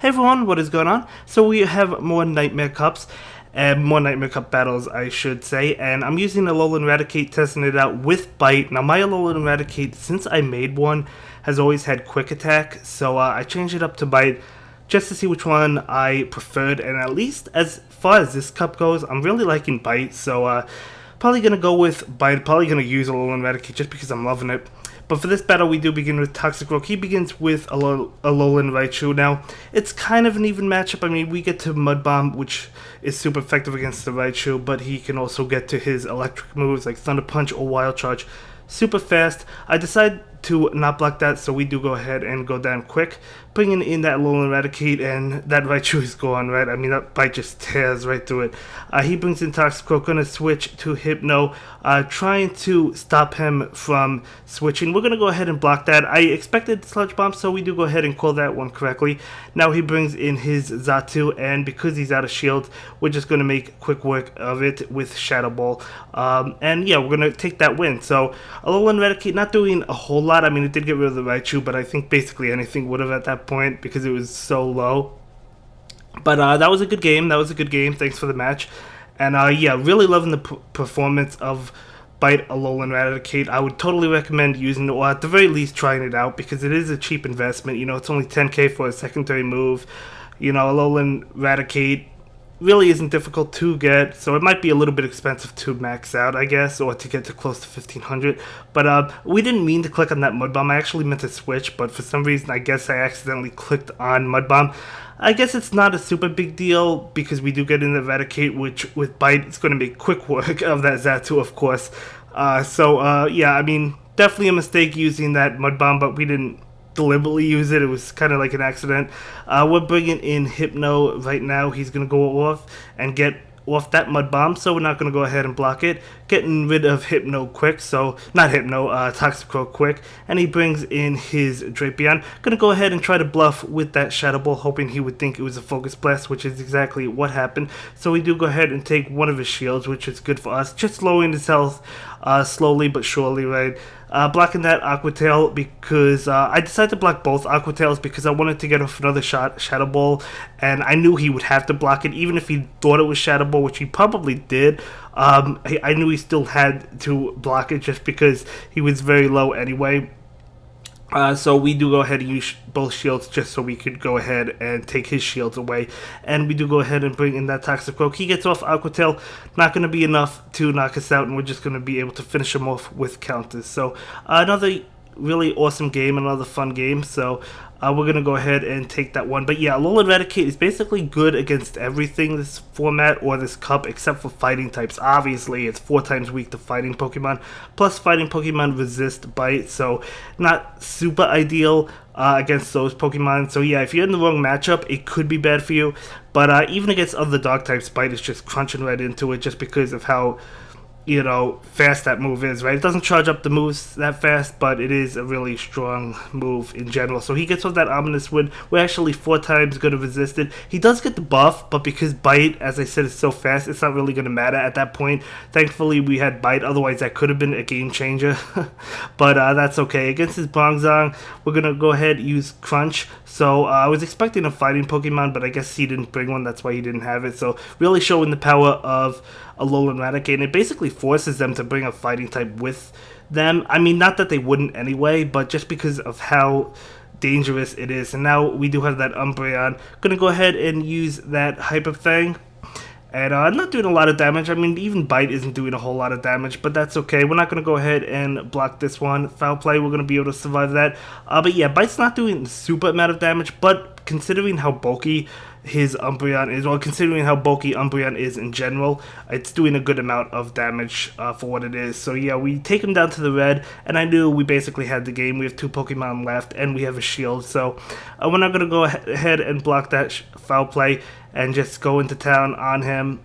Hey everyone, what is going on? So we have more Nightmare Cups, and more Nightmare Cup battles, I should say, and I'm using Alolan Raticate, testing it out with Bite. Now my Alolan Raticate, since I made one, has always had Quick Attack, so I changed it up to Bite just to see which one I preferred, and at least as far as this cup goes, I'm really liking Bite, so probably gonna go with Bite, probably gonna use Alolan Raticate just because I'm loving it. But for this battle, we do begin with Toxic Rogue. He begins with Alolan Raichu. Now, it's kind of an even matchup. I mean, we get to Mud Bomb, which is super effective against the Raichu, but he can also get to his electric moves like Thunder Punch or Wild Charge super fast. I decide to not block that, so we do go ahead and go down quick, bringing in that Alolan Raticate, and that Raichu is gone, right? I mean, that Bite just tears right through it. He brings in Toxic Rogue, gonna switch to Hypno, trying to stop him from switching. We're gonna go ahead and block that. I expected Sludge Bomb, so we do go ahead and call that one correctly. Now he brings in his Xatu, and because he's out of shield, we're just gonna make quick work of it with Shadow Ball. And yeah, we're gonna take that win. So Alolan Raticate not doing a whole lot. I mean, it did get rid of the Raichu, but I think basically anything would have at that point because it was so low. But that was a good game. That was a good game. Thanks for the match. And yeah, really loving the performance of Bite Alolan Raticate. I would totally recommend using it, or at the very least trying it out, because it is a cheap investment. You know, it's only 10k for a secondary move. You know, Alolan Raticate really isn't difficult to get, so it might be a little bit expensive to max out, I guess, or to get to close to 1500. But we didn't mean to click on that Mud Bomb. I actually meant to switch, but for some reason I guess I accidentally clicked on Mud Bomb. I guess it's not a super big deal because we do get in the Raticate, which with Bite it's going to make quick work of that Xatu, of course. Yeah, I mean, definitely a mistake using that Mud Bomb, but we didn't deliberately use it. It was kind of like an accident. We're bringing in Hypno right now. He's going to go off and get off that Mud Bomb, so we're not going to go ahead and block it. Getting rid of Hypno quick, so not Hypno, Toxic Rogue quick, and he brings in his Drapion. Going to go ahead and try to bluff with that Shadow Ball, hoping he would think it was a Focus Blast, which is exactly what happened. So we do go ahead and take one of his shields, which is good for us, just lowering his health slowly but surely, right? Blocking that Aqua Tail because I decided to block both Aqua Tails because I wanted to get off another Shadow Ball, and I knew he would have to block it even if he thought it was Shadow Ball, which he probably did. I knew he still had to block it just because he was very low anyway. So we do go ahead and use both shields just so we could go ahead and take his shields away. And we do go ahead and bring in that Toxic Rogue. He gets off Aqua Tail. Not going to be enough to knock us out, and we're just going to be able to finish him off with counters. So another really awesome game, another fun game. So we're going to go ahead and take that one. But yeah, Alolan Raticate is basically good against everything this format or this cup except for fighting types. Obviously, it's 4 times weak to fighting Pokemon. Plus, fighting Pokemon resist Bite, so not super ideal against those Pokemon. So yeah, if you're in the wrong matchup, it could be bad for you. But even against other dog types, Bite is just crunching right into it just because of how, you know, fast that move is, right? It doesn't charge up the moves that fast, but it is a really strong move in general. So he gets off that Ominous Wind. We're actually 4 times going to resist it. He does get the buff, but because Bite, as I said, is so fast, it's not really going to matter at that point. Thankfully, we had Bite. Otherwise, that could have been a game changer. But that's okay. Against his Bronzong, we're going to go ahead and use Crunch. So I was expecting a fighting Pokemon, but I guess he didn't bring one. That's why he didn't have it. So really showing the power of Alolan Raticate, and it basically forces them to bring a fighting type with them. I mean, not that they wouldn't anyway, but just because of how dangerous it is. And now we do have that Umbreon. Gonna go ahead and use that Hyper Fang. And I'm not doing a lot of damage. I mean, even Bite isn't doing a whole lot of damage, but that's okay. We're not going to go ahead and block this one. Foul Play, we're going to be able to survive that. But yeah, Bite's not doing a super amount of damage, but considering how bulky his Umbreon is, well, considering how bulky Umbreon is in general, it's doing a good amount of damage for what it is. So yeah, we take him down to the red, and I knew we basically had the game. We have 2 Pokemon left, and we have a shield. So we're not going to go ahead and block that Foul Play and just go into town on him.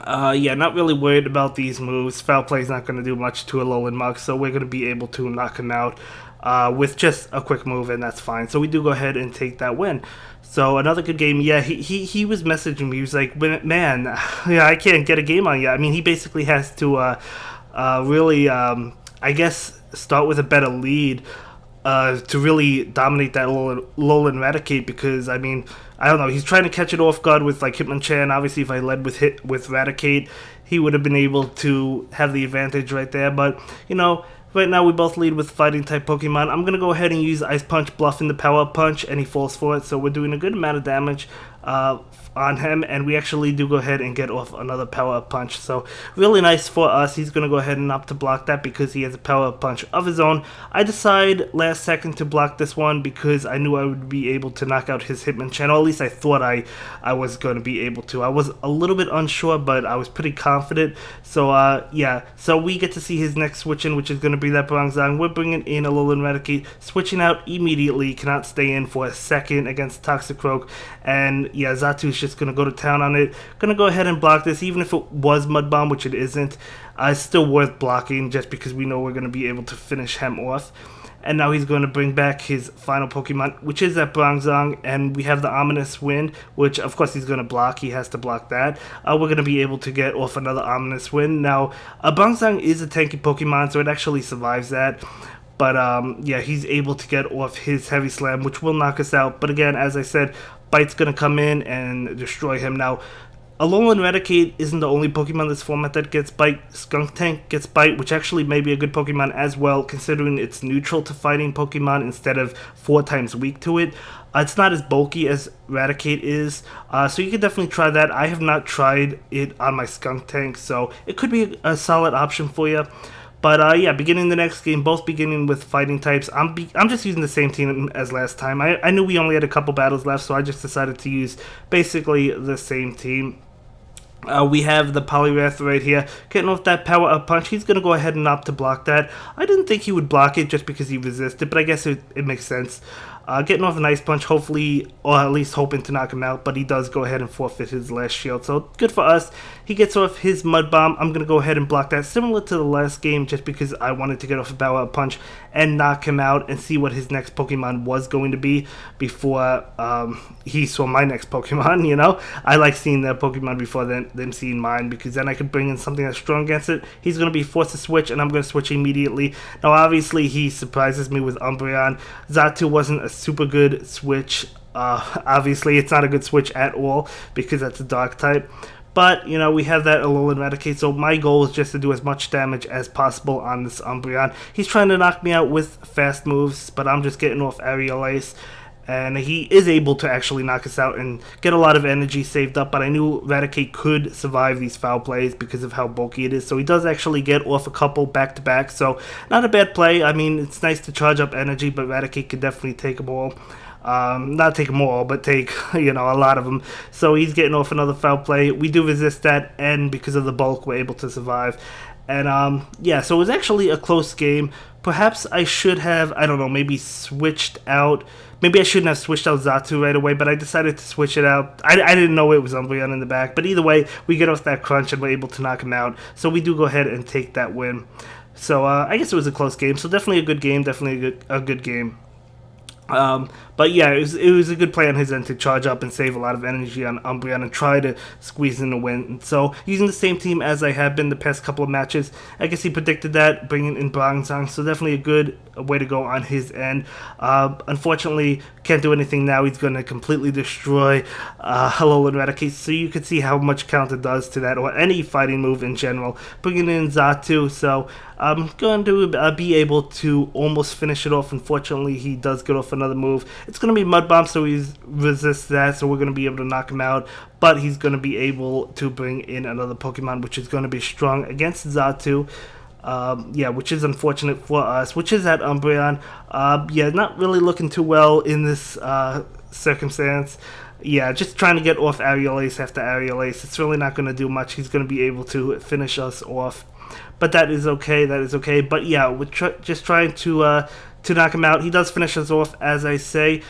Yeah, not really worried about these moves. Foul Play is not going to do much to Alolan Muk, so we're going to be able to knock him out with just a quick move, and that's fine. So we do go ahead and take that win. So another good game. Yeah, he was messaging me. He was like, man, yeah, I can't get a game on you. I mean, he basically has to really, I guess, start with a better lead to really dominate that Alolan Raticate, because I mean, I don't know, he's trying to catch it off guard with like Hitmonchan. Obviously, if I led with Raticate, he would have been able to have the advantage right there. But you know, right now we both lead with fighting type Pokemon. I'm gonna go ahead and use Ice Punch, bluffing the Power Punch, and he falls for it. So we're doing a good amount of damage on him, and we actually do go ahead and get off another Power Punch. So really nice for us. He's going to go ahead and opt to block that because he has a Power Punch of his own. I decide last second to block this one because I knew I would be able to knock out his Hitmonchan, or at least I thought I was going to be able to. I was a little bit unsure, but I was pretty confident. So yeah, so we get to see his next switch in, which is going to be that Bronzong. We're bringing in a Alolan Raticate, switching out immediately, cannot stay in for a second against Toxicroak, and yeah, Zatu's just gonna go to town on it. Gonna go ahead and block this, even if it was Mud Bomb, which it isn't. It's still worth blocking just because we know we're gonna be able to finish him off. And now he's going to bring back his final Pokemon, which is that Bronzong, and we have the Ominous Wind, which of course he's going to block. He has to block that. We're going to be able to get off another Ominous Wind. Now, Bronzong is a tanky Pokemon, so it actually survives that. But yeah, he's able to get off his Heavy Slam, which will knock us out. But again, as I said, Bite's going to come in and destroy him. Now, Alolan Raticate isn't the only Pokemon in this format that gets Bite. Skuntank gets Bite, which actually may be a good Pokemon as well, considering it's neutral to fighting Pokemon instead of 4 times weak to it. It's not as bulky as Raticate is, so you can definitely try that. I have not tried it on my Skuntank, so it could be a solid option for you. But yeah, beginning the next game, both beginning with fighting types. I'm just using the same team as last time. I knew we only had a couple battles left, so I just decided to use basically the same team. We have the Poliwrath right here, getting off that Power Up Punch. He's going to go ahead and opt to block that. I didn't think he would block it just because he resisted, but I guess it makes sense. Getting off an Ice Punch, hopefully, or at least hoping to knock him out, but he does go ahead and forfeit his last shield, so good for us. He gets off his Mud Bomb. I'm going to go ahead and block that, similar to the last game, just because I wanted to get off a Power Up Punch and knock him out and see what his next Pokemon was going to be before he saw my next Pokemon, you know? I like seeing their Pokemon before them seeing mine, because then I could bring in something that's strong against it. He's going to be forced to switch, and I'm going to switch immediately. Now, obviously, he surprises me with Umbreon. Xatu wasn't a super good switch. Obviously, it's not a good switch at all, because that's a Dark type. But, you know, we have that Alolan Raticate, so my goal is just to do as much damage as possible on this Umbreon. He's trying to knock me out with fast moves, but I'm just getting off Aerial Ace. And he is able to actually knock us out and get a lot of energy saved up. But I knew Raticate could survive these foul plays because of how bulky it is. So he does actually get off a couple back-to-back. So not a bad play. I mean, it's nice to charge up energy, but Raticate could definitely take them all. Not take them all, but take, you know, a lot of them. So he's getting off another foul play. We do resist that, and because of the bulk, we're able to survive. And yeah, so it was actually a close game. Perhaps I should have, I don't know, maybe switched out. Maybe I shouldn't have switched out Xatu right away, but I decided to switch it out. I didn't know it was Umbreon in the back, but either way, we get off that crunch and we're able to knock him out. So we do go ahead and take that win. So I guess it was a close game. So definitely a good game, definitely a good game. But yeah, it was a good play on his end to charge up and save a lot of energy on Umbreon and try to squeeze in a win. So using the same team as I have been the past couple of matches, I guess he predicted that, bringing in Bronzong, so definitely a good way to go on his end. Unfortunately, can't do anything now. He's going to completely destroy Alolan Raticate, so you can see how much counter does to that, or any fighting move in general. Bringing in Xatu, so I'm going to be able to almost finish it off. Unfortunately, he does get off another move. It's going to be Mud Bomb, so he resists that, so we're going to be able to knock him out. But he's going to be able to bring in another Pokemon, which is going to be strong against Xatu. Yeah, which is unfortunate for us, which is that Umbreon. Yeah, not really looking too well in this circumstance. Yeah, just trying to get off Aerial Ace after Aerial Ace. It's really not going to do much. He's going to be able to finish us off. But that is okay, that is okay. But yeah, we're just trying to knock him out. He does finish us off, as I say,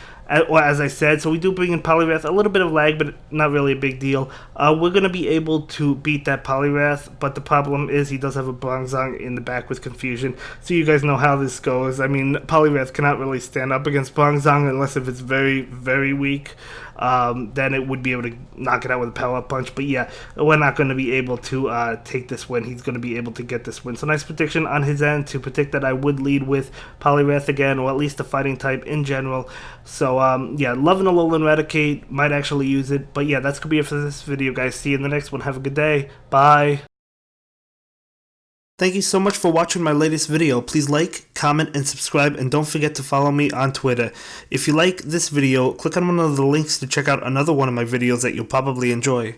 or as I said. So we do bring in Poliwrath. A little bit of lag, but not really a big deal. We're going to be able to beat that Poliwrath, but the problem is he does have a Bronzong in the back with Confusion. So you guys know how this goes. I mean, Poliwrath cannot really stand up against Bronzong unless if it's very, very weak. then it would be able to knock it out with a power punch. But yeah, we're not going to be able to take this win. He's going to be able to get this win. So nice prediction on his end to predict that I would lead with Poliwrath again, or at least the fighting type in general. So yeah, loving Alolan Raticate, might actually use it. But yeah, that's going to be it for this video, guys. See you in the next one. Have a good day. Bye. Thank you so much for watching my latest video. Please like, comment, and subscribe, and don't forget to follow me on Twitter. If you like this video, click on one of the links to check out another one of my videos that you'll probably enjoy.